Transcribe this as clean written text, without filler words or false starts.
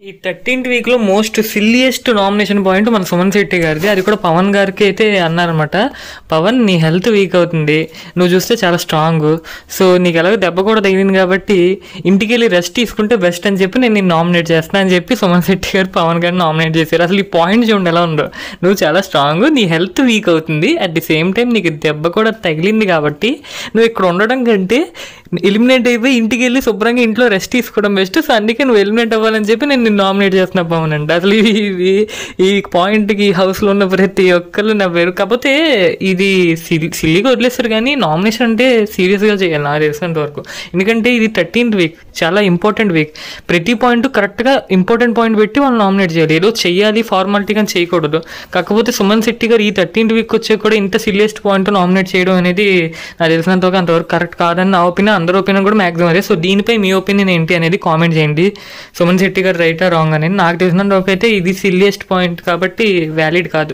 ఈ 13th వీక్లో most సిల్లియెస్ట్ nomination point మన సుమన్ శెట్టి గారిది. అది కూడా పవన్ గారికి అయితే అన్నారనమాట. పవన్, నీ హెల్త్ వీక్ అవుతుంది, నువ్వు చూస్తే చాలా స్ట్రాంగ్, సో నీకు ఎలాగో దెబ్బ కూడా తగిలింది కాబట్టి ఇంటికి వెళ్ళి రెస్ట్ తీసుకుంటే బెస్ట్ అని చెప్పి నేను నిన్ను నామినేట్ చేస్తాను అని చెప్పి సుమన్ శెట్టి గారు పవన్ గారిని నామినేట్ చేశారు. అసలు ఈ పాయింట్ చూడండి ఎలా ఉందో. నువ్వు చాలా స్ట్రాంగ్, నీ హెల్త్ వీక్ అవుతుంది, అట్ ది సేమ్ టైం నీకు దెబ్బ కూడా తగిలింది కాబట్టి నువ్వు ఇక్కడ ఉండడం కంటే ఎలిమినేట్ అయిపోయి ఇంటికి వెళ్ళి శుభ్రంగా ఇంట్లో రెస్ట్ తీసుకోవడం బెస్ట్, సో అందుకే నువ్వు ఎలిమినేట్ అవ్వాలని చెప్పి నేను నామినేట్ చేస్తున్నా పవన్ అంటే. అసలు ఇది ఈ పాయింట్కి హౌస్లో ఉన్న ప్రతి ఒక్కళ్ళు నవ్వారు. కాకపోతే ఇది సిల్లీగా వదిలేస్తారు, కానీ నామినేషన్ అంటే సీరియస్గా చేయాలి నాకు తెలిసినంత వరకు. ఎందుకంటే ఇది 13th వీక్, చాలా ఇంపార్టెంట్ వీక్. ప్రతి పాయింట్ కరెక్ట్గా ఇంపార్టెంట్ పాయింట్ పెట్టి వాళ్ళు నామినేట్ చేయాలి, ఏదో చెయ్యాలి ఫార్మాలిటీగా చేయకూడదు. కాకపోతే సుమన్ శెట్టి గారు ఈ 13th వీక్ వచ్చే కూడా ఇంత సిల్లియెస్ట్ పాయింట్ నామినేట్ చేయడం అనేది నాకు తెలిసినంత వరకు అంతవరకు కరెక్ట్ కాదని నా ఒపీనియన్, అందరి ఒపీనియన్ కూడా మ్యాక్సిమం అదే. సో దీనిపై మీ ఒపీనియన్ ఏంటి అనేది కామెంట్ చేయండి. సుమన్ శెట్టి గారు రైటా రాంగ్ అనేది. నాకు తెలిసినంత వరకు అయితే ఇది సిల్లియెస్ట్ పాయింట్ కాబట్టి వ్యాలిడ్ కాదు.